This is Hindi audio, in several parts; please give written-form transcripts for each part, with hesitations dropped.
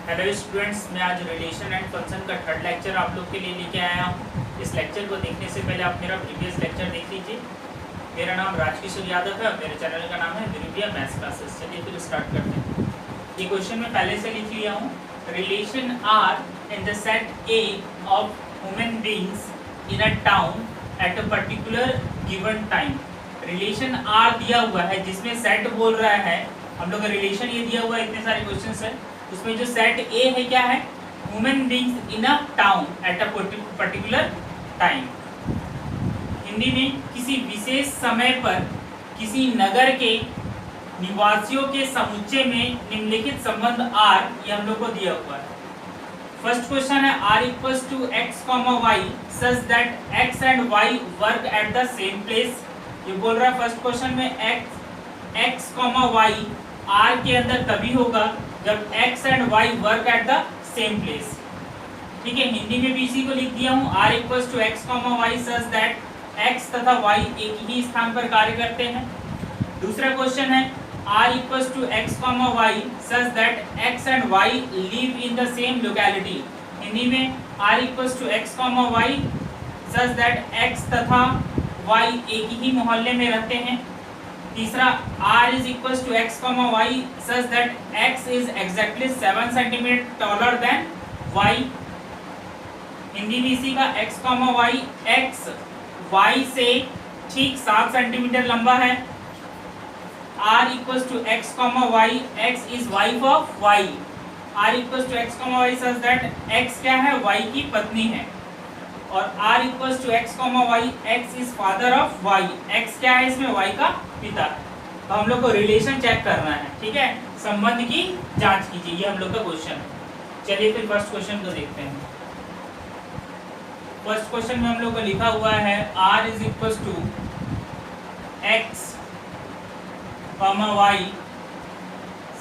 हेलो स्टूडेंट्स, मैं आज रिलेशन एंड फंक्शन का थर्ड लेक्चर आप लोग के लिए लेके आया हूँ। इस लेक्चर को देखने से पहले आप मेरा प्रीवियस लेक्चर देख लीजिए। मेरा नाम राजकिशोर यादव है और मेरे चैनल का नाम है दिव्या मैथ्स क्लासेस। चलिए फिर स्टार्ट करते हैं। ये क्वेश्चन मैं पहले से लिख लिया हूँ। Relation are in the set a of human beings in a town at a particular given time. Relation are दिया हुआ है जिसमें सेट बोल रहा है, हम लोग का रिलेशन ये दिया हुआ है, इतने सारे क्वेश्चन है। उसमें जो सेट ए है क्या है, human beings in a town at a particular time. Hindi में किसी विशेष समय पर किसी नगर के निवासियों के समुच्चय में निम्नलिखित संबंध आर, ये हम लोग को दिया हुआ है। फर्स्ट क्वेश्चन है R equals to x comma y such that x and y work at the same place. ये बोल रहा है फर्स्ट क्वेश्चन में एक्स कॉमा वाई आर के अंदर तभी होगा जब x and y work at the same place. ठीक है, हिंदी में भी इसी को लिख दिया हूँ, r equals to x comma y such that x तथा y एक ही स्थान पर कार्य करते हैं। दूसरा क्वेश्चन है r equals to x comma y such that x and y live in the same locality. Hindi में r equals to x comma y such that x तथा y एक ही मोहल्ले में रहते हैं। तीसरा r is equals to x comma y such that x is exactly 7 centimeter taller than y। Hindi में इसी का x comma y, x y से ठीक 7 सेंटीमीटर लंबा है। r equals to x comma y, x is wife of y। r equals to x comma y such that x क्या है, y की पत्नी है। और r equals to x comma y, x is father of y। x क्या है इसमें, y का पिता। तो हम लोग को रिलेशन चेक करना है, ठीक है, संबंध की जांच कीजिए, ये हम लोग का क्वेश्चन है। चलिए फिर फर्स्ट क्वेश्चन को देखते हैं। फर्स्ट क्वेश्चन में हम लोग को लिखा हुआ है r is equal to x comma y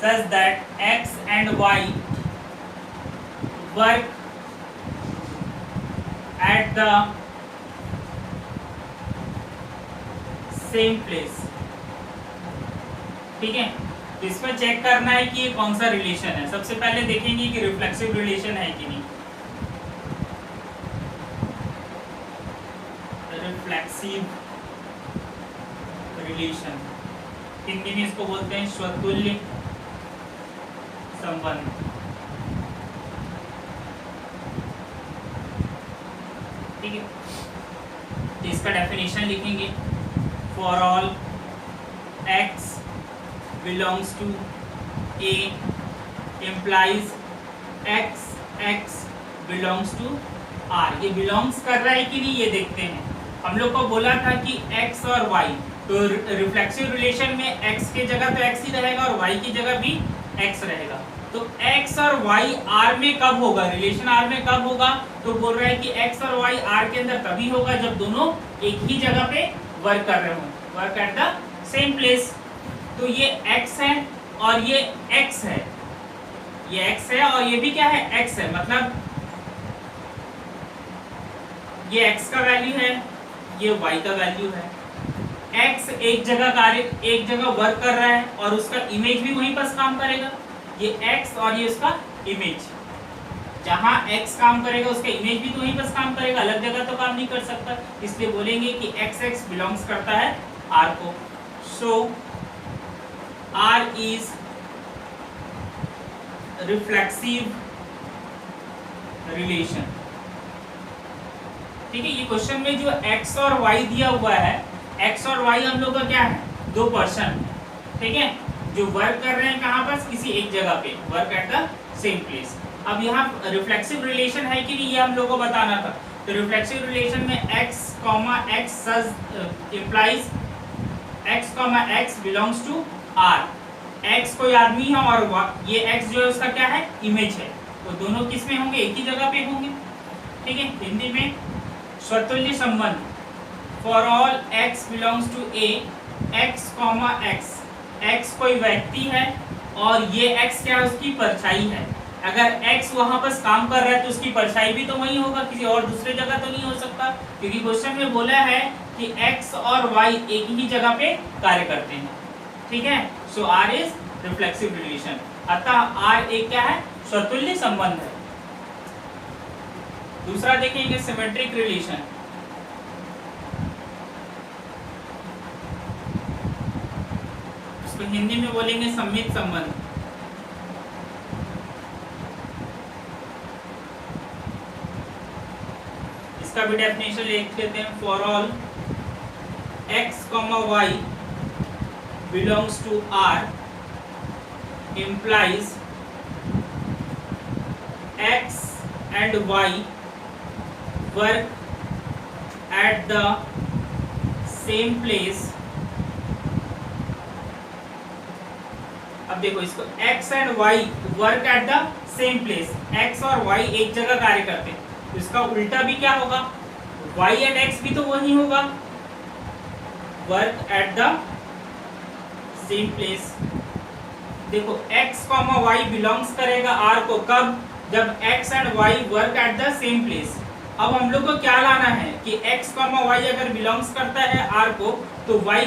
such that x and y work at the same place. ठीक है, तो इसमें चेक करना है कि ये कौन सा रिलेशन है। सबसे पहले देखेंगे कि रिफ्लेक्सिव रिलेशन है कि नहीं। रिफ्लेक्सिव रिलेशन हिंदी में इसको बोलते हैं स्वतुल्य संबंध। ठीक है, तो इसका डेफिनेशन लिखेंगे। For all x belongs to A implies x belongs to R। ये belongs कर रहा है कि नहीं ये देखते हैं। हम लोग को बोला था कि x और y, तो रिफ्लेक्सिव रिलेशन में x के जगह तो x ही रहेगा और y की जगह भी x रहेगा। तो x और y R में कब होगा, रिलेशन R में कब होगा, तो बोल रहा है कि x और y R के अंदर तभी होगा जब दोनों एक ही जगह पे वर्क कर रहे हों, work at the same place. तो ये x है और ये x है, ये x है और ये भी क्या है, x है, मतलब ये x का वैल्यू है, ये y का वैल्यू है। x एक जगह वर्क कर रहा है और उसका इमेज भी वहीं पर काम करेगा। ये x और ये उसका इमेज, जहां x काम करेगा उसका इमेज भी तो वहीं पर काम करेगा, अलग जगह तो काम नहीं कर सकता। इसलिए बोलेंगे कि x बिलोंग्स करता है R को। सो R is reflexive relation। ठीक है, ये क्वेश्चन में जो x और y दिया हुआ है, x और y हम लोग का क्या है, दो पर्सन, ठीक है, जो वर्क कर रहे हैं कहाँ पर, किसी एक जगह पे, work at the same place. अब यहाँ रिफ्लेक्सिव रिलेशन है कि नहीं ये हम लोग को बताना था। तो रिफ्लेक्सिव रिलेशन में x comma x implies x comma x belongs to R। x कोई आदमी है और ये x जो है उसका क्या है, इमेज है। तो दोनों किस में होंगे, एक ही जगह पे होंगे। ठीक है, हिंदी में स्वतुल्य संबंध। For all x belongs to A, x comma x कोई व्यक्ति है और ये x क्या है, उसकी परछाई है। अगर x वहां पर काम कर रहा है तो उसकी परछाई भी तो वही होगा, किसी और दूसरे जगह तो नहीं हो सकता, क्योंकि क्वेश्चन में बोला है कि x और y एक ही जगह पे कार्य करते हैं। ठीक है, सो R इज रिफ्लेक्सिव रिलेशन। अतः R एक क्या है, स्वतुल्य संबंध है। दूसरा देखेंगे सिमेट्रिक रिलेशन। इसको हिंदी में बोलेंगे सममित संबंध। इसका भी डेफिनेशन लिख लेते हैं। For all x, y belongs to R implies x and y work at the same place। अब देखो इसको x and y work at the same place, x और y एक जगह कार्य करते हैं, तो इसका उल्टा भी क्या होगा, y and x भी तो वही होगा, work at the same place. देखो x, y बिलोंग्स करेगा R को कब, जब x and y work at the same place. अब हम लोग को क्या लाना है कि x, y अगर बिलोंग्स करता है R को, तो y,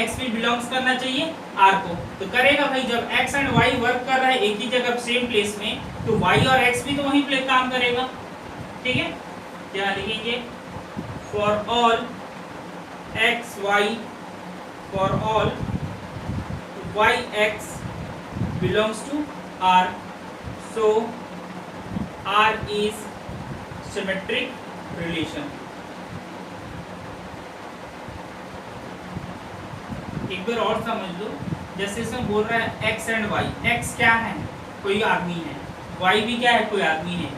x भी बिलोंग्स करना चाहिए R को। तो करेगा भाई, जब x एंड y वर्क कर रहा है एक ही जगह सेम प्लेस में, तो y और x भी तो वहीं पे काम करेगा। ठीक है, क्या लिखेंगे, for all x, y, for all y, x belongs to R, so R is symmetric relation। एक बार और समझ लो, जैसे इसमें बोल रहा है x एंड y, x क्या है, कोई आदमी है, y भी क्या है, कोई आदमी है।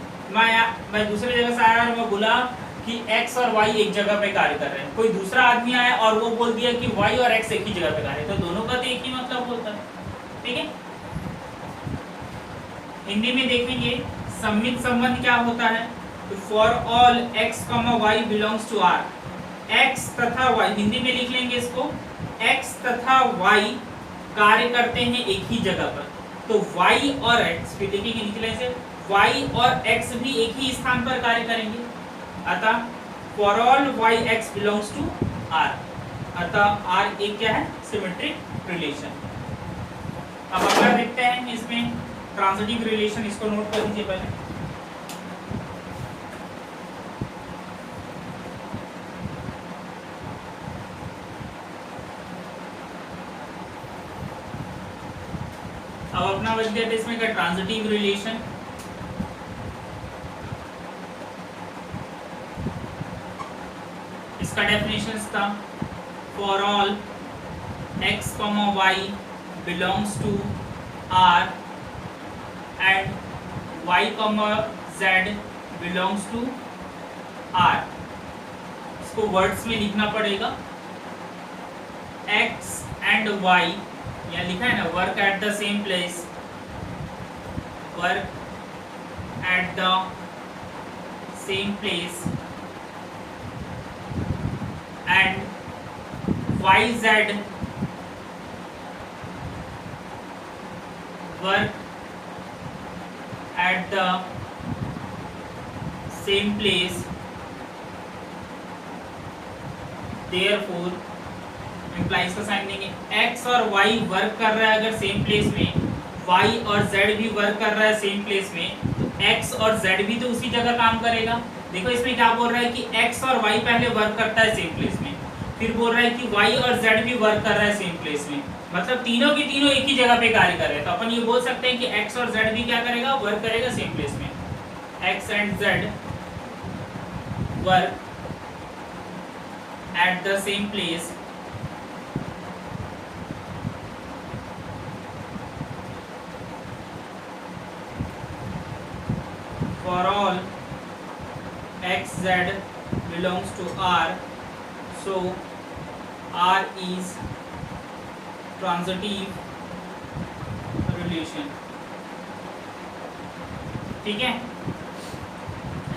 मैं दूसरे जगह से आया और मैं बोला कि x और y एक जगह पे कार्य कर रहे हैं, कोई दूसरा आदमी आया और वो बोल दिया कि y और x एक ही जगह पे कार्य, तो दोनों का तो एक ही मतलब होता है। ठीक है, हिंदी में देखेंगे सममित संबंध क्या होता है, तो for all x, y belongs to R, x तथा y, हिंदी में लिख लेंगे इसको, x तथा y कार्य करते हैं एक ही जगह पर, तो y और x भी लिखेंगे निकले से, y और x भी एक ही स्थान पर कार्य करेंगे, अतः for all y, x belongs to R, अतः R एक क्या है, सिमेट्रिक रिलेशन। अब अगला देखते हैं इसमें ट्रांजिटिव रिलेशन, इसको नोट कर लीजिए पहले। अब अपना बच गया इसमें क्या, ट्रांजिटिव रिलेशन। इसका डेफिनेशन था, for all x, y belongs to R and y, z belongs to R। इसको वर्ड्स में लिखना पड़ेगा, x and y, यहाँ लिखा है ना, work at the same place, work at the same place and YZ work at the same place, therefore implies का साइन देंगे, x और y वर्क कर रहा है अगर सेम प्लेस में, y और z भी वर्क कर रहा है सेम प्लेस में, तो x और z भी तो उसी जगह काम करेगा। देखो इसमें क्या बोल रहा है कि x और y पहले वर्क करता है सेम प्लेस में, फिर बोल रहा है कि y और z भी वर्क कर रहा है सेम प्लेस में, मतलब तीनों के तीनों एक ही जगह पे कार्य कर रहे हैं। तो अपन ये बोल सकते हैं कि x और z भी क्या करेगा, वर्क करेगा सेम प्लेस में, x and z work at the same place for all x, z belongs to R, so R is transitive relation। ठीक है,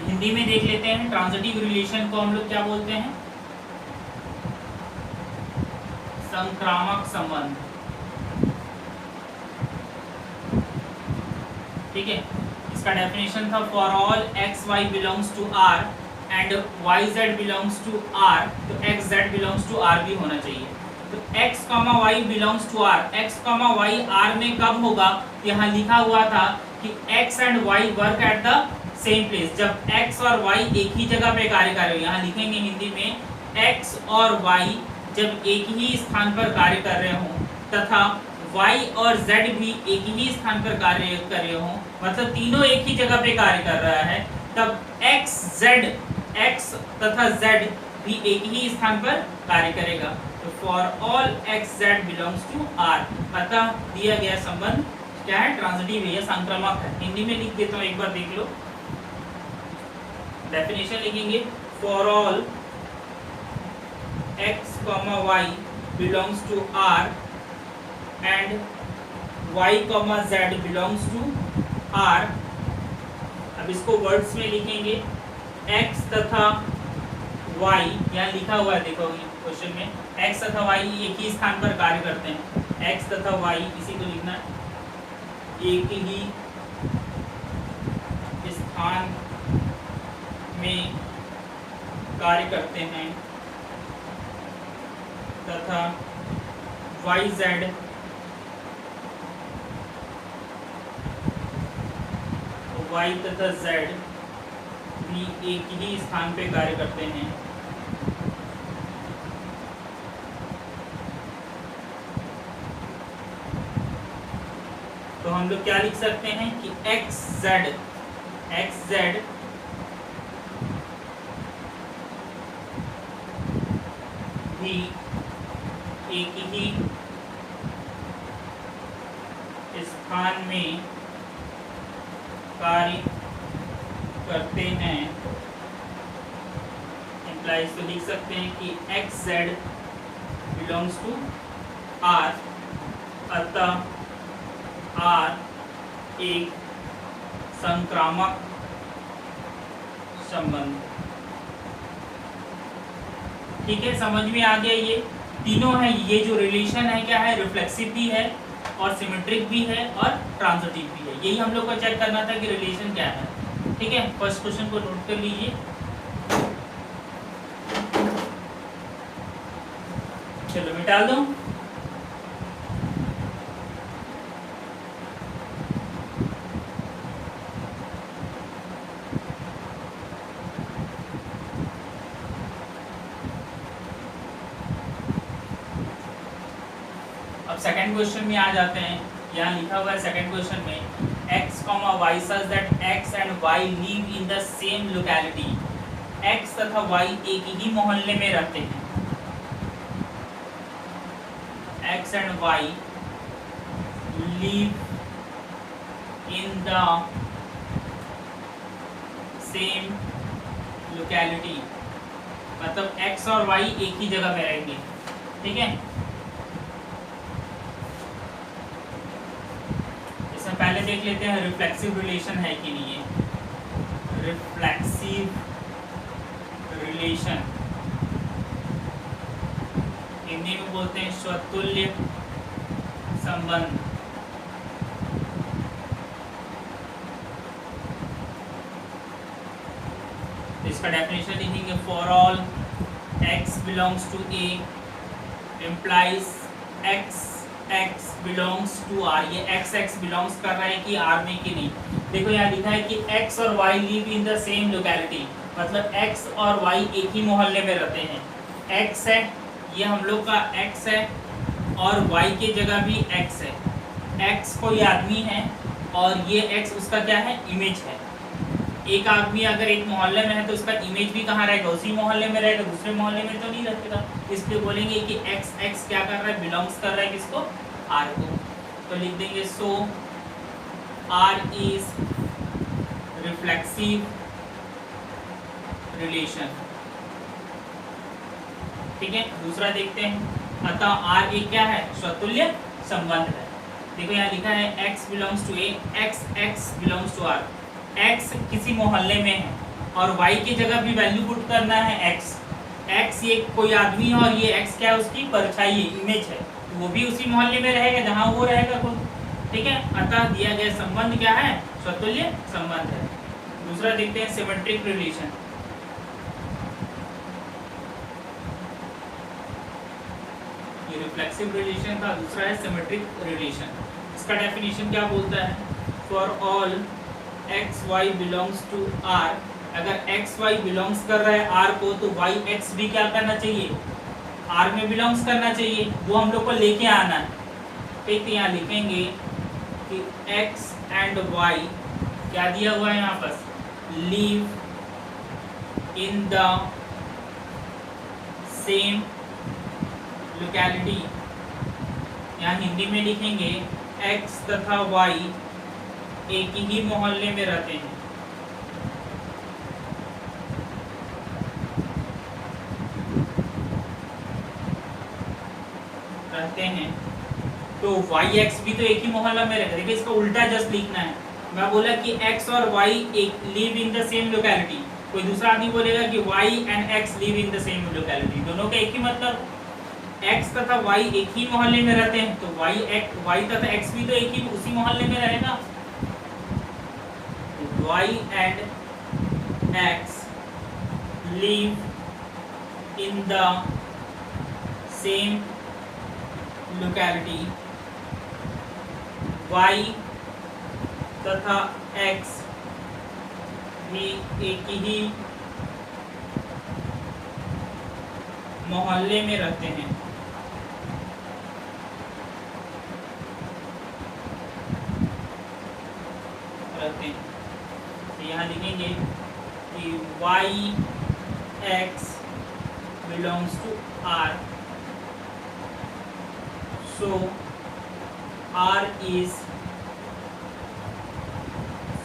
हिंदी में देख लेते हैं ट्रांजिटिव रिलेशन को हम लोग क्या बोलते हैं, संक्रामक संबंध। ठीक है, इसका डेफिनेशन था, for all x, y belongs to R and y, z belongs to R, तो x, z belongs to R भी होना चाहिए। तो x, y belongs to R, x, y R में कब होगा, यहाँ लिखा हुआ था कि x and y work at the same place. जब x और y एक ही जगह पे कार्य कर रहे हो, यहाँ लिखेंगे हिंदी में x और y जब एक ही स्थान पर कार्य कर रहे हो तथा y और z भी एक ही स्थान पर कार्य कर रहे हो, मतलब तीनों एक ही जगह पे कार्य कर रहा है, तब x तथा z भी एक ही स्थान पर कार्य करेगा। तो for all x z belongs to r, अतः दिया गया संबंध क्या है, ट्रांजिटिव है, संक्रामक है। हिंदी में लिख देता हूँ, एक बार देख लो। डेफिनेशन लिखेंगे, for all x, y belongs to r and y, z belongs to r। अब इसको वर्ड्स में लिखेंगे, x तथा y, यहाँ लिखा हुआ है देखो क्वेश्चन में, x तथा y एक ही स्थान पर कार्य करते हैं। x तथा y, इसी को लिखना है, एक ही स्थान में कार्य करते हैं तथा y z y तथा z भी एक ही स्थान पे कार्य करते हैं। तो हम लोग क्या लिख सकते हैं कि x z भी एक ही स्थान में कार्य करते हैं। इम्प्लाइज तो लिख सकते हैं कि x z belongs to r, अतः r एक संक्रामक संबंध। ठीक है, समझ में आ गया। ये तीनों है, ये जो रिलेशन है क्या है, रिफ्लेक्सिव भी है और सिमेट्रिक भी है और ट्रांजिटिव भी है। यही हम लोग को चेक करना था कि रिलेशन क्या है। ठीक है, फर्स्ट क्वेश्चन को नोट कर लीजिए। चलो मिटा दो। अब सेकंड क्वेश्चन में आ जाते हैं। यहाँ लिखा हुआ है सेकंड क्वेश्चन में, x, y such that x and y live in the same locality। x तथा y एक ही मोहल्ले में रहते हैं। x and y live in the same locality, मतलब x और y एक ही जगह पे रहेंगे। ठीक है, पहले देख लेते हैं रिफ्लेक्सिव रिलेशन है कि नहीं है। रिफ्लेक्सिव रिलेशन हिंदी में बोलते हैं स्वतुल्य संबंध। इसका डेफिनेशन लिखेंगे, for all x belongs to a implies x belongs to r। ये x बिलोंग्स कर रहा है कि r में कि नहीं। देखो यहाँ लिखा है कि x और y live in the same locality, मतलब x और y एक ही मोहल्ले में रहते हैं। x है, ये हम लोग का x है और y की जगह भी x है। x कोई आदमी है और ये x उसका क्या है, इमेज है। एक आदमी अगर एक मोहल्ले में है तो उसका इमेज भी कहाँ रहेगा, उसी मोहल्ले में रहेगा, दूसरे मोहल्ले में तो नहीं रहेगा। इसलिए बोलेंगे कि x क्या कर रहा है, बिलोंग्स कर रहा है किसको, r को। तो लिख देंगे, सो r इज रिफ्लेक्सिव रिलेशन। ठीक है, दूसरा देखते हैं। अतः r एक क्या है, स्वतुल्य संबंध है। देखो यहाँ लिखा है x belongs to a, x belongs to r। x किसी मोहल्ले में है और y की जगह भी वैल्यू पुट करना है x ये कोई आदमी है और ये x क्या है, उसकी परछाई है, इमेज है। तो वो भी उसी मोहल्ले में रहेगा जहाँ वो रहेगा खुद। ठीक है, अतः दिया गया संबंध क्या है, स्वतुल्य संबंध है। दूसरा देखते हैं सिमेट्रिक रिलेशन। ये रिफ्लेक्सिव रिलेशन था, दूसरा है सिमेट्रिक रिलेशन। इसका डेफिनेशन क्या बोलता है, for all x y belongs to R, अगर एक्स वाई बिलोंग्स कर रहा है आर को तो वाई एक्स भी क्या करना चाहिए, आर में बिलोंग्स करना चाहिए, वो हम लोग को लेके आना है। ठीक है, यहाँ लिखेंगे कि एक्स एंड वाई क्या दिया हुआ है यहाँ पर, leave in the same locality. यहाँ हिंदी में लिखेंगे एक्स तथा वाई एक ही मोहल्ले में रहते हैं। तो वाई एक्स भी तो एक ही मोहल्ला में रहेगा। देखिए इसका उल्टा जस्ट लिखना है। मैं बोला कि एक्स और वाई एक live in the same locality, कोई दूसरा आदमी बोलेगा कि y and x live in the same locality, दोनों का एक ही मतलब, एक्स तथा वाई एक ही मोहल्ले में रहते हैं, तो वाई तथा एक्स भी तो एक ही उसी मोहल्ले में रहेगा। Y and x live in the same locality, y तथा एक्स भी एक ही मोहल्ले में रहते हैं। तो यहाँ लिखेंगे कि y x belongs to R, so R is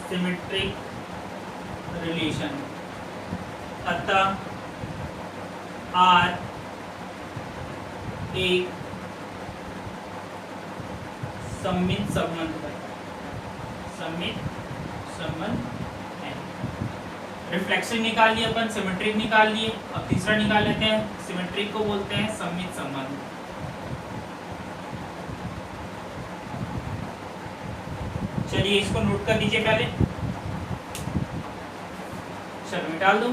symmetric relation, अतः R एक सममित संबंध है, सममित संबंध है। रिफ्लेक्शन निकाल लिए अपन, सिमेट्रिक निकाल लिए, अब तीसरा निकाल लेते हैं। सिमेट्रिक को बोलते हैं सममित संबंध। चलिए इसको नोट कर दीजिए पहले, चलो निकाल दो।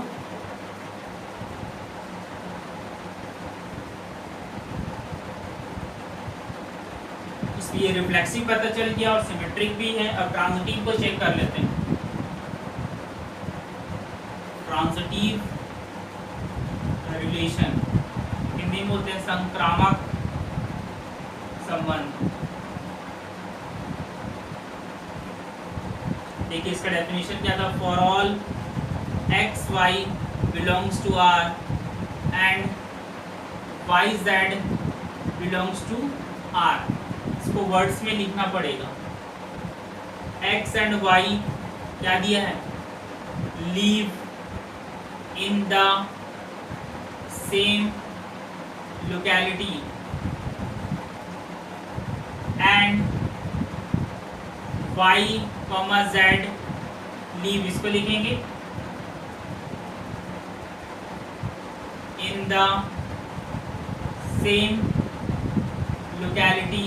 इसलिए रिफ्लेक्सिव पता चल गया और सिमेट्रिक भी है। अब ट्रांजिटिव को चेक कर लेते हैं। ट्रांजिटिव रिलेशन हिंदी में बोलते हैं संक्रामक संबंध। देखिए इसका डेफिनेशन क्या था, for all x y belongs to R and y z belongs to R. इसको वर्ड्स में लिखना पड़ेगा। एक्स एंड वाई क्या दिया है, live in the same locality and y comma z live, इसको लिखेंगे इन द सेम लोकेलिटी।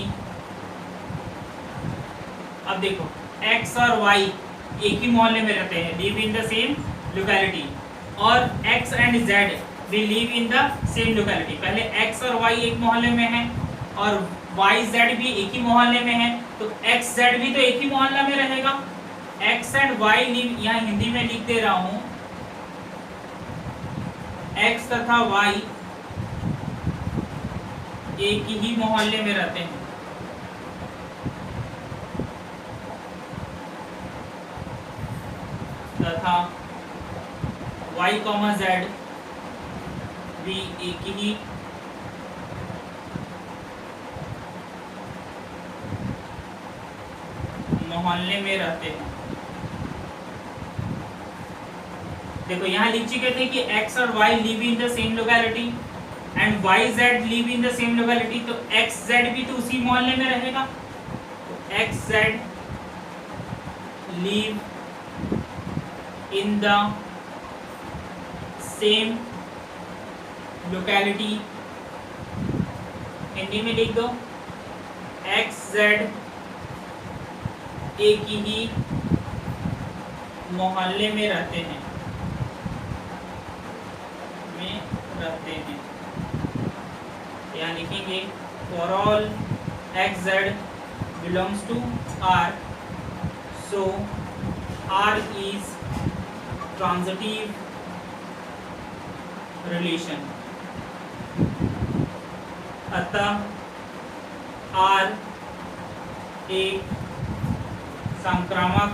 अब देखो x और y एक ही मोहल्ले में रहते हैं, live in the same locality, और x एंड z भी live in the same locality. पहले x और y एक मोहल्ले में है और y z भी एक ही मोहल्ले में है, तो x z भी तो एक ही मोहल्ला में रहेगा। x एंड y लिव, यहाँ हिंदी में लिख दे रहा हूं, x तथा y एक ही मोहल्ले में रहते हैं। तथा y, z भी एक ही मोहल्ले में रहते हैं। देखो यहाँ लिख चुके थे कि x और y live in the same locality and y z live in the same locality, तो x z भी तो उसी मोहल्ले में रहेगा। तो x z live in the same locality, Hindi में लिख दो x z एक ही मोहल्ले में रहते हैं, यहाँ लिखेंगे for all x z belongs to R, so R is transitive relation, अतः R एक संक्रामक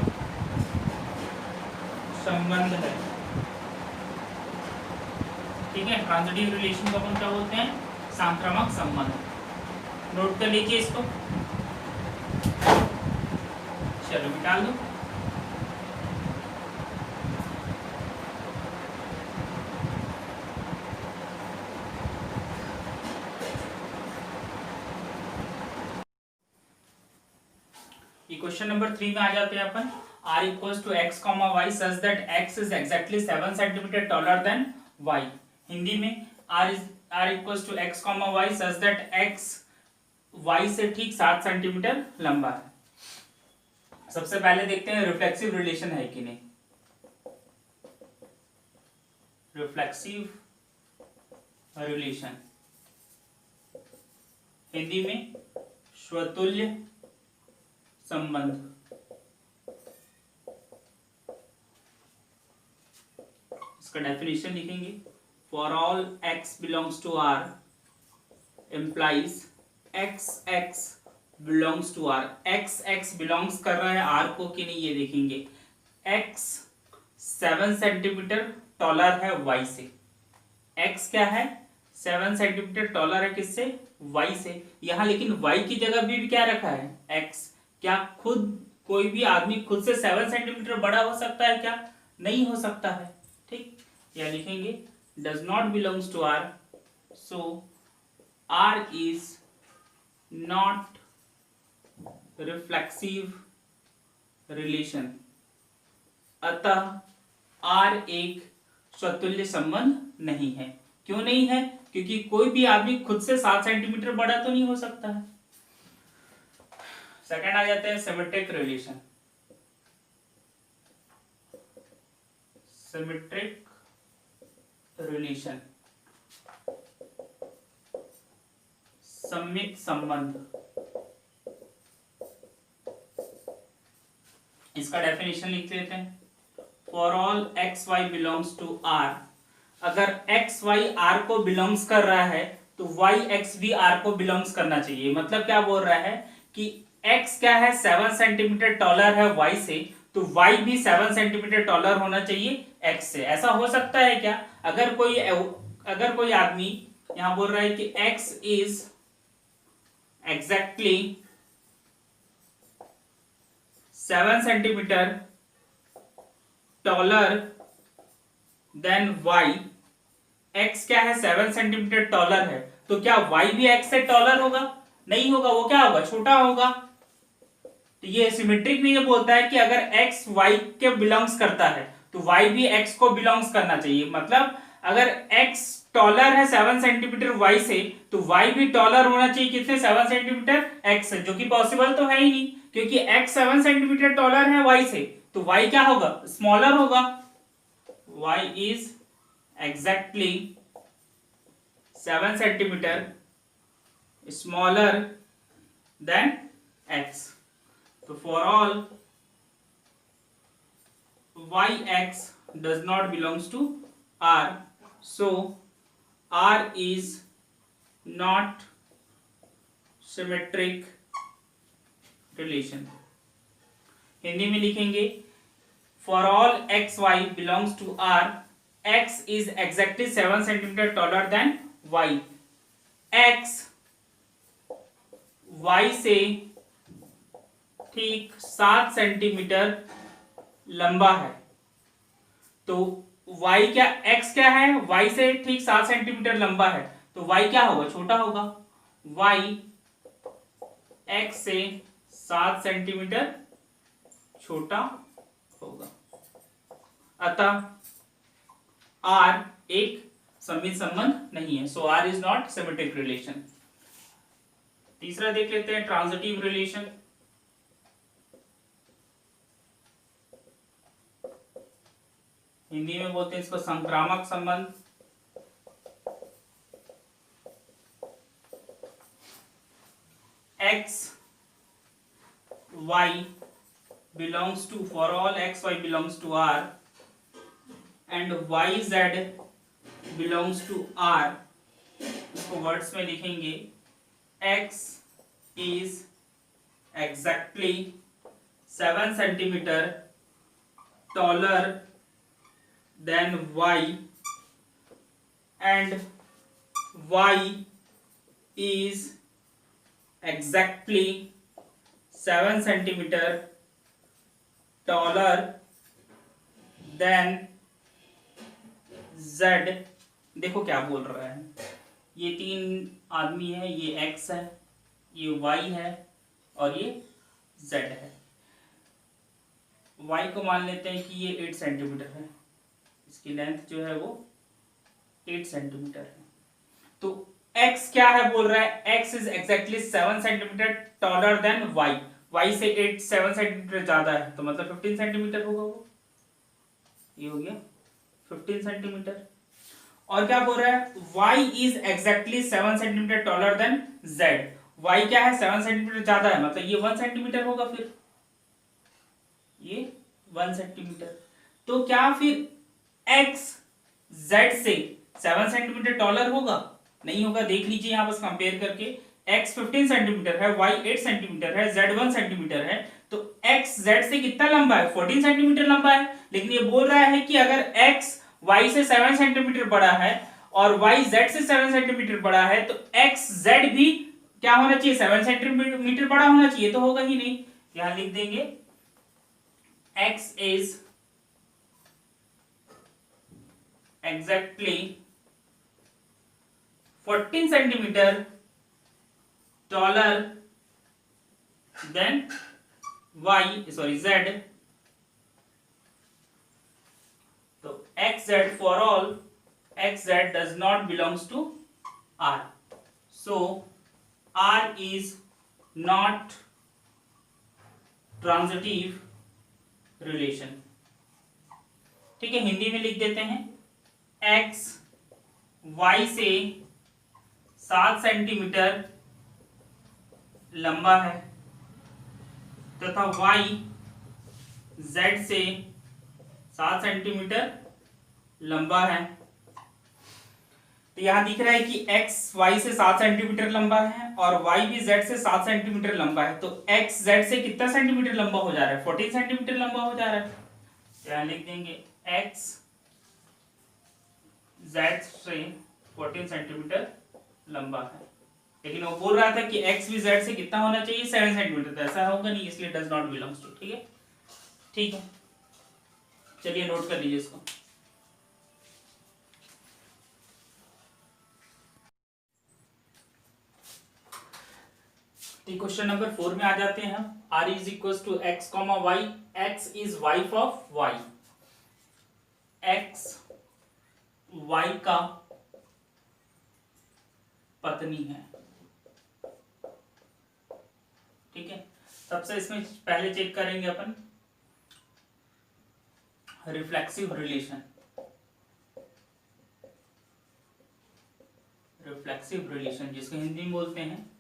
संबंध है। ठीक है, ट्रांजिटिव रिलेशन को अपन क्या बोलते हैं? संक्रामक संबंध। नोट कर लीजिए इसको, चलो निकाल दो। क्वेश्चन नंबर 3 में आ जाते हैं अपन। R equals to x, y such that x is exactly 7 centimeter taller than y। Hindi में R equals to x, y such that x y से ठीक 7 सेंटीमीटर लंबा है। सबसे पहले देखते हैं रिफ्लेक्सिव रिलेशन है कि नहीं। रिफ्लेक्सिव रिलेशन हिंदी में स्वतुल्य संबंध। इसका डेफिनेशन लिखेंगे, for all x belongs to R implies x belongs to R। x belongs कर रहा है R को कि नहीं ये देखेंगे। x 7 सेंटीमीटर टॉलर है y से। x क्या है? 7 सेंटीमीटर टॉलर है किससे? y से। यहां लेकिन y की जगह भी क्या रखा है? x। क्या खुद कोई भी आदमी खुद से 7 सेंटीमीटर बड़ा हो सकता है क्या? नहीं हो सकता है। ठीक, या लिखेंगे does not belongs to R, so R is not reflexive relation, अतः R एक स्वतुल्य संबंध नहीं है। क्यों नहीं है? क्योंकि कोई भी आदमी खुद से 7 सेंटीमीटर बड़ा तो नहीं हो सकता है। सेकंड आ जाते हैं सिमेट्रिक रिलेशन। सिमेट्रिक रिलेशन सममित संबंध। इसका डेफिनेशन लिख लेते हैं, for all x y belongs to R. अगर एक्स वाई आर को बिलोंग्स कर रहा है तो वाई एक्स भी आर को बिलोंग्स करना चाहिए। मतलब क्या बोल रहा है कि x क्या है? 7 सेंटीमीटर टॉलर है y से, तो y भी 7 सेंटीमीटर टॉलर होना चाहिए x से। ऐसा हो सकता है क्या? अगर कोई आदमी यहां बोल रहा है कि x is exactly 7 centimetre taller than y, x क्या है? 7 सेंटीमीटर टॉलर है, तो क्या y भी x से टॉलर होगा? नहीं होगा, वो क्या होगा? छोटा होगा। तो ये सिमेट्रिक में ये बोलता है कि अगर x y के बिलोंग्स करता है तो y भी x को बिलोंग्स करना चाहिए। मतलब अगर x टॉलर है 7 सेंटीमीटर y से, तो y भी टॉलर होना चाहिए कितने? 7 सेंटीमीटर x से, जो कि पॉसिबल तो है ही नहीं, क्योंकि x 7 सेंटीमीटर टॉलर है y से, तो y क्या होगा? स्मॉलर होगा। y is exactly 7 centimetre smaller than x। So for all yx does not belongs to R, so R is not symmetric relation। Hindi में लिखेंगे, for all x y belongs to R, x is exactly 7 centimeter taller than y। x y से ठीक 7 सेंटीमीटर लंबा है, तो y क्या? x क्या है? y से ठीक 7 सेंटीमीटर लंबा है, तो y क्या होगा? छोटा होगा। y x से 7 सेंटीमीटर छोटा होगा, अतः R एक सममित संबंध नहीं है। सो R is not symmetric relation. तीसरा देख लेते हैं, ट्रांजिटिव रिलेशन। हिंदी में बोलते हैं इसको संक्रामक संबंध। x y belongs to, for all x y belongs to R and y z belongs to R, इसको वर्ड्स में लिखेंगे x is exactly 7 centimeter taller than y and y is exactly 7 centimeter taller than z। देखो क्या बोल रहा है, ये तीन आदमी है, ये x है, ये y है और ये z है। y को मान लेते हैं कि ये 8 सेंटीमीटर है, इसकी लेंथ जो है वो 8 सेंटीमीटर है। तो x क्या है बोल रहा है, x is exactly 7 centimetre taller than y, y से 7 सेंटीमीटर ज्यादा है, तो मतलब 15 सेंटीमीटर होगा वो, ये हो गया 15 सेंटीमीटर। और क्या बोल रहा है, y is exactly 7 centimetre taller than z, y क्या है 7 सेंटीमीटर ज्यादा है, मतलब ये 1 सेंटीमीटर होगा, फिर ये 1 सेंटीमीटर। तो क्या फिर x z से 7 सेंटीमीटर टॉलर होगा, नहीं होगा। देख लीजिए यहाँ पर कंपेयर करके, x 15 सेंटीमीटर है, y 8 सेंटीमीटर है, z 1 सेंटीमीटर है, तो x z से कितना लंबा है, 14 सेंटीमीटर लंबा है। लेकिन ये बोल रहा है कि अगर x y से 7 सेंटीमीटर बड़ा है और y z से 7 सेंटीमीटर बड़ा है, तो x z भी क्या होना चाहिए, 7 सेंटीमीटर बड़ा होना चाहिए, तो होगा ही नहीं। यहां लिख देंगे x is exactly 14 centimeter taller than z। तो xz for all xz does not belongs to R, so R is not transitive relation। ठीक है, हिंदी में लिख देते हैं, x y से 7 सेंटीमीटर लंबा है तथा y z से 7 सेंटीमीटर लंबा है। तो यहां दिख रहा है कि x y से 7 सेंटीमीटर लंबा है और y भी z से 7 सेंटीमीटर लंबा है, तो x z से कितना सेंटीमीटर लंबा हो जा रहा है, 14 सेंटीमीटर लंबा हो जा रहा है। यहां लिख देंगे x z से 14 सेंटीमीटर लंबा है। लेकिन वो बोल रहा था कि x भी z से कितना होना चाहिए, 7 सेंटीमीटर, तो ऐसा होगा नहीं, इसलिए डज नॉट बिलोंग्स टू। ठीक है, ठीक है, चलिए नोट कर लीजिए इसको। क्वेश्चन नंबर 4 में आ जाते हैं हम। r is equal to x comma y, x is wife of y, x y का पत्नी है। ठीक है, सबसे इसमें पहले चेक करेंगे अपन रिफ्लेक्सिव रिलेशन। रिफ्लेक्सिव रिलेशन जिसको हिंदी में बोलते हैं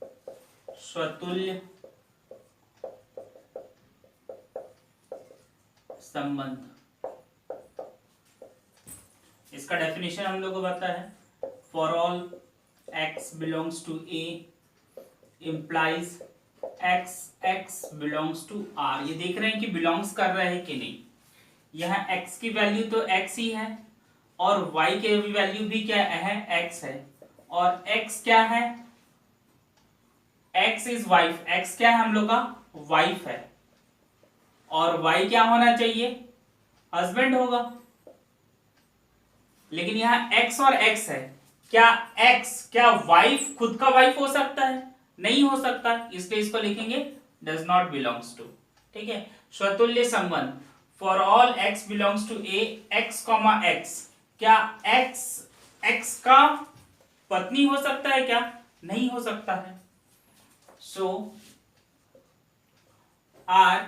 स्वतुल्य संबंध। इसका डेफिनेशन हम लोग को पता है, for all x belongs to a implies x belongs to r। ये देख रहे हैं कि बिलोंग्स कर रहा है कि नहीं। यहाँ x की वैल्यू तो x ही है और y के वैल्यू भी क्या है, x है, और x क्या है, x इज वाइफ, x क्या है हम लोग का, वाइफ है, और y क्या होना चाहिए, हस्बैंड होगा। लेकिन यहाँ x और x है, क्या x क्या वाइफ खुद का वाइफ हो सकता है, नहीं हो सकता, इसलिए इसको लिखेंगे डज नॉट बिलोंग्स टू। ठीक है, स्वतुल्य संबंध, for all x belongs to a, x comma x, क्या x का पत्नी हो सकता है क्या, नहीं हो सकता है। So R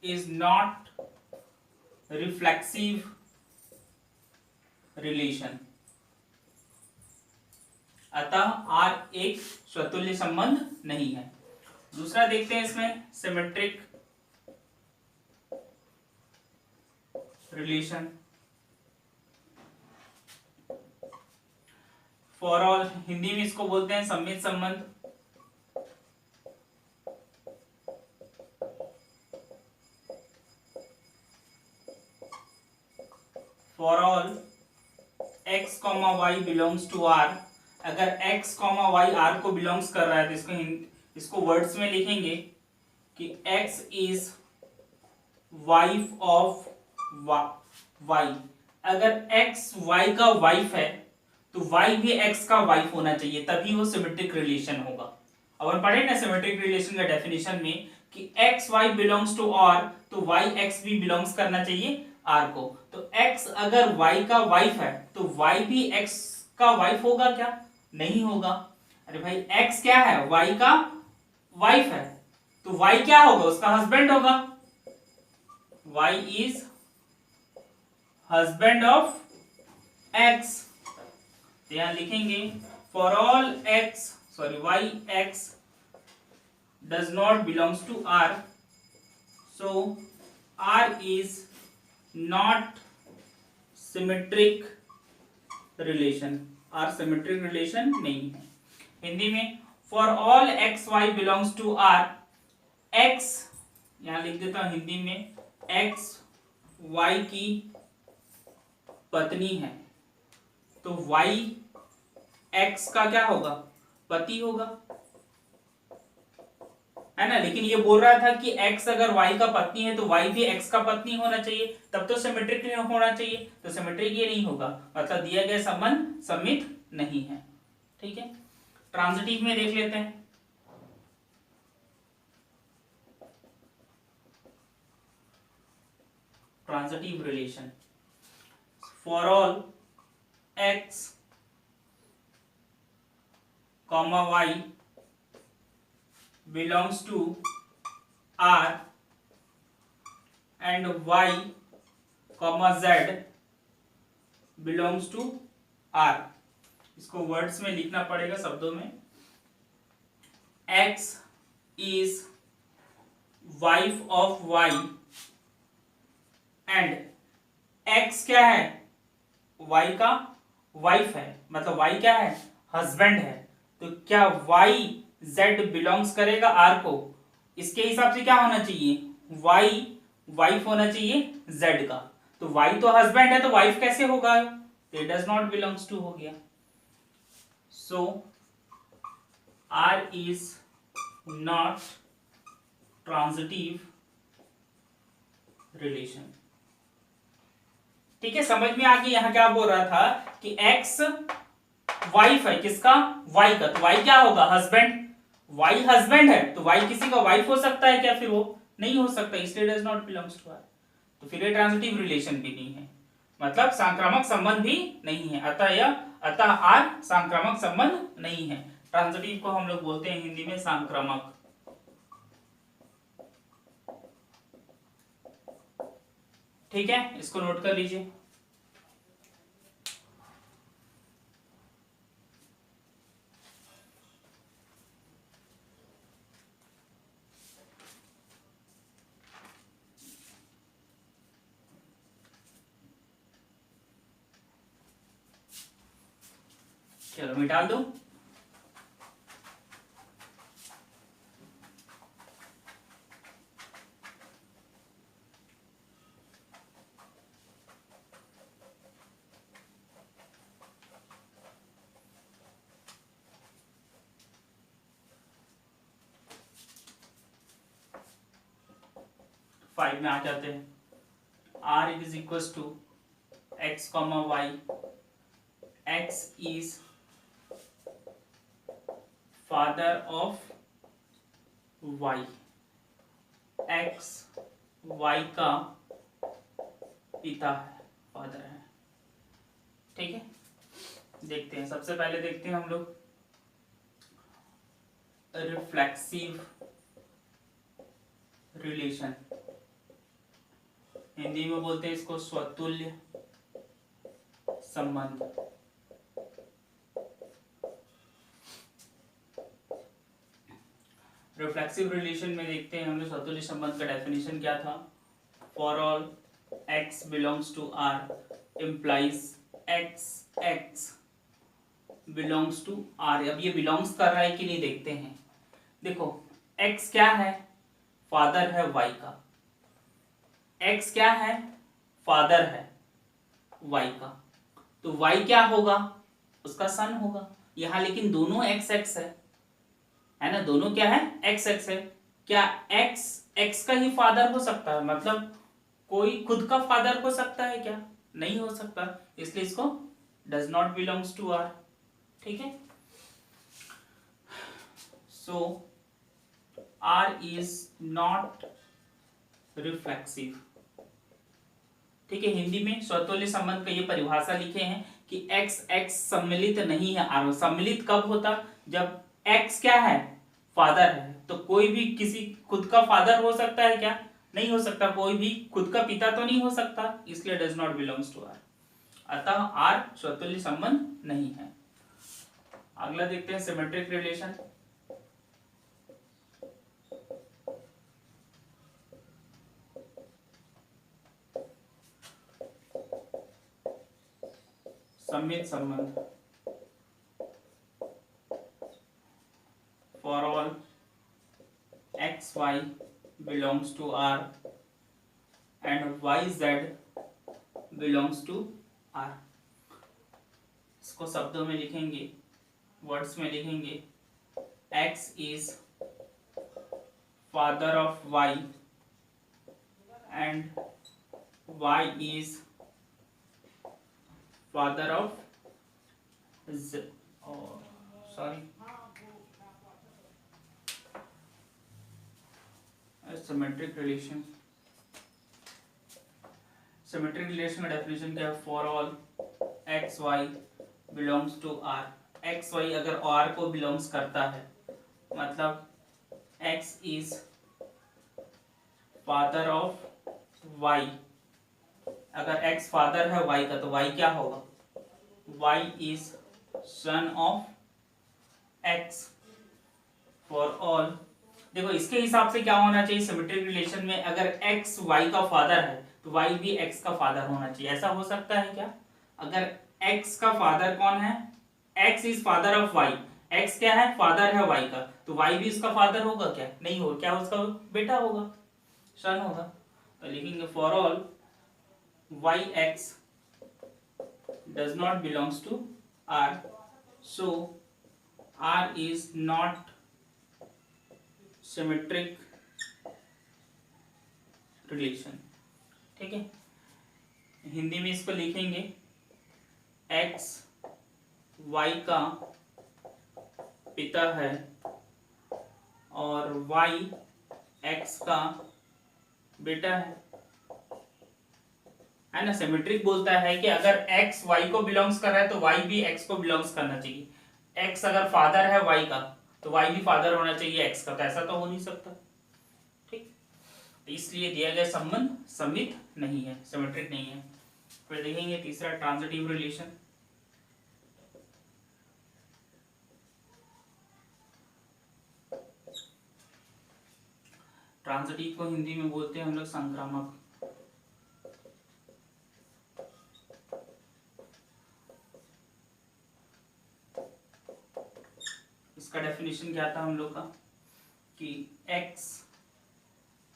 is not reflexive relation, अतः R एक स्वतुल्य संबंध नहीं है। दूसरा देखते हैं इसमें symmetric relation, for all Hindi में इसको बोलते हैं सम्मित संबंध। For all x, y belongs to r, अगर x, y r को बिलोंग्स कर रहा है तो इसको वर्ड्स में लिखेंगे कि x is wife of y। अगर x y का वाइफ है तो y भी x का वाइफ होना चाहिए, तभी वो सिमेट्रिक रिलेशन होगा। अब हम पढ़े ना सिमेट्रिक रिलेशन का डेफिनेशन में कि x y belongs to r, तो y x भी बिलोंग्स करना चाहिए r को। तो x अगर y का वाइफ है तो y भी x का वाइफ होगा क्या? नहीं होगा। अरे भाई x क्या है? y का वाइफ है, तो y क्या होगा? उसका हस्बैंड होगा। y is husband of x। तो यहां लिखेंगे for all y x does not belongs to r, so r is not symmetric relation, r symmetric relation नहीं है। हिंदी में for all x y belongs to r, x यहां लिख देता हूं हिंदी में, x y की पत्नी है तो y x का क्या होगा? पति होगा, है ना। लेकिन ये बोल रहा था कि x अगर y का पत्नी है तो y भी x का पत्नी होना चाहिए, तब तो सिमेट्रिक होना चाहिए। तो सिमेट्रिक ये नहीं होगा, मतलब दिया गया संबंध सममित नहीं है। ठीक है, ट्रांजिटिव में देख लेते हैं। Transitive relation, for all x, y belongs to r and y, z belongs to r। इसको वर्ड्स में लिखना पड़ेगा, शब्दों में। x is wife of y and x क्या है? y का वाइफ है, मतलब y क्या है? हस्बैंड है। तो क्या y z बिलोंग्स करेगा r को? इसके हिसाब से क्या होना चाहिए? y वाइफ होना चाहिए z का। तो y तो हस्बैंड है तो वाइफ कैसे होगा? तो डज नॉट बिलोंग्स टू हो गया। सो r is not transitive relation. ठीक है, समझ में आ गई। यहां क्या बोल रहा था कि x वाइफ है, किसका? y का, तो y क्या होगा? हस्बैंड। y हस्बैंड है तो y किसी का वाइफ हो सकता है क्या? फिर वो नहीं हो सकता, इसलिए does not belongs to r। तो फिर ये ट्रांजिटिव रिलेशन भी नहीं है, मतलब संक्रामक संबंध भी नहीं है। अतः r संक्रामक संबंध नहीं है। ट्रांजिटिव को हम लोग बोलते हैं हिंदी में संक्रामक। ठीक है, इसको नोट कर लीजिए। चलो मिटा दो। फाइव में आ जाते हैं। r is equal to x, y, x is father of y, x y का पिता है, फादर है। ठीक है, देखते हैं। सबसे पहले देखते हैं हम लोग रिफ्लेक्सिव रिलेशन। हिंदी में बोलते हैं इसको स्वतुल्य संबंध। रिफ्लेक्सिव रिलेशन में देखते हैं हम लोग स्वतुल्य संबंध का डेफिनेशन क्या था। For all x belongs to R implies x belongs to R। अब ये बिलोंग्स कर रहा है कि नहीं देखते हैं। देखो x क्या है, फादर है y का। x क्या है, फादर है y का, तो y क्या होगा, उसका सन होगा। यहां लेकिन दोनों x x है ना, दोनों क्या है, x x है। क्या x x का ही फादर हो सकता है, मतलब कोई खुद का फादर हो सकता है क्या, नहीं हो सकता, इसलिए इसको does not belongs to R. ठीक है, so R is not reflexive. ठीक है, हिंदी में स्वतुल्य संबंध का ये परिभाषा लिखे हैं कि x x सम्मिलित नहीं है आर में। सम्मिलित कब होता, जब x क्या है, फादर है। तो कोई भी किसी खुद का फादर हो सकता है क्या, नहीं हो सकता, कोई भी खुद का पिता तो नहीं हो सकता, इसलिए does not belongs to R. अतः आर स्वतुल्य संबंध नहीं है। अगला देखते हैं सिमेट्रिक रिलेशन। सममित संबंध for all x y belongs to R and y z belongs to R. इसको शब्दों में लिखेंगे, वर्ड्स में लिखेंगे, x is father of y and y is father of z, sorry symmetric relation. Symmetric relation का डेफिनेशन क्या है, for all x y belongs to R. X y अगर आर को बिलोंग्स करता है, मतलब x is father of y, अगर x फादर है y का तो y क्या होगा, y is son of x for all. देखो इसके हिसाब से क्या होना चाहिए, सिमेट्रिक रिलेशन में अगर x y का फादर है तो y भी x का फादर होना चाहिए। ऐसा हो सकता है क्या, अगर x का फादर कौन है, x is father of y, x क्या है, फादर है y का, तो y भी उसका फादर होगा क्या, नहीं होगा, क्या उसका बेटा होगा, सन होगा। तो लिखेंगे for all y x does not belongs to r, so r is not symmetric relation. ठीक है, हिंदी में इसको लिखेंगे x y का पिता है और y x का बेटा है ना। सिमेट्रिक बोलता है कि अगर x y को बिलोंग्स कर रहा है तो y भी x को बिलोंग्स करना चाहिए। x अगर फादर है y का तो y भी फादर होना चाहिए x का, तो ऐसा तो हो नहीं सकता। ठीक, तो इसलिए दिया गया संबंध सममित नहीं है, सिमेट्रिक नहीं है। फिर देखेंगे तीसरा ट्रांजिटिव रिलेशन। ट्रांजिटिव को हिंदी में बोलते हैं हम लोग संक्रामक। इसका डेफिनेशन क्या था हम लोग का कि x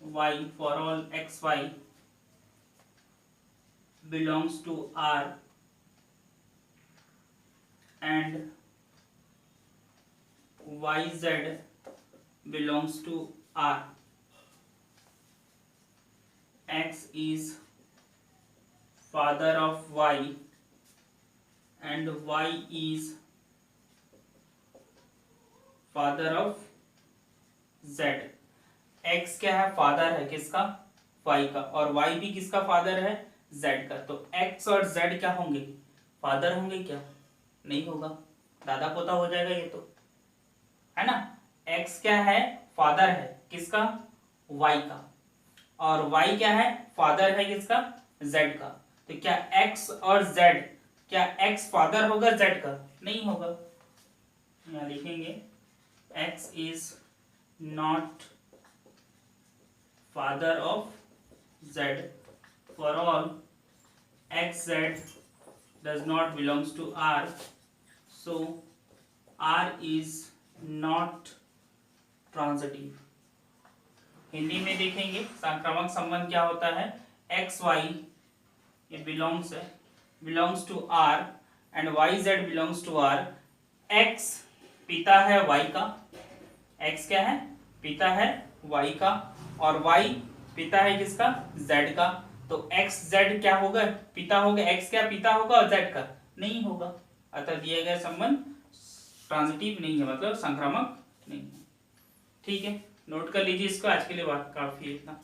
y for all x y belongs to r and y z belongs to r। x is father of y and y is father of z। x क्या है, फादर है किसका, y का, और y भी किसका फादर है, z का। तो x और z क्या होंगे, फादर होंगे क्या, नहीं होगा, दादा पोता हो जाएगा ये तो, है ना। x क्या है, फादर है किसका, y का, और y क्या है, फादर है किसका, z का। तो क्या x और z, क्या x फादर होगा z का, नहीं होगा। यहाँ लिखेंगे x is not father of z for all x z does not belongs to R, so R is not transitive. Hindi में देखेंगे संक्रामक संबंध क्या होता है, एक्स वाई ये belongs to R and y z belongs to R. X पिता है वाई का, एक्स क्या है, पिता है वाई का, और वाई पिता है किसका, जेड का. तो एक्स जेड क्या होगा, पिता होगा. एक्स क्या पिता होगा और जेड का नहीं होगा. अतः दिया गया संबंध ट्रांजिटिव नहीं है, मतलब संक्रामक नहीं है. ठीक है, नोट कर लीजिए इसको. आज के लिए बात काफी है इतना.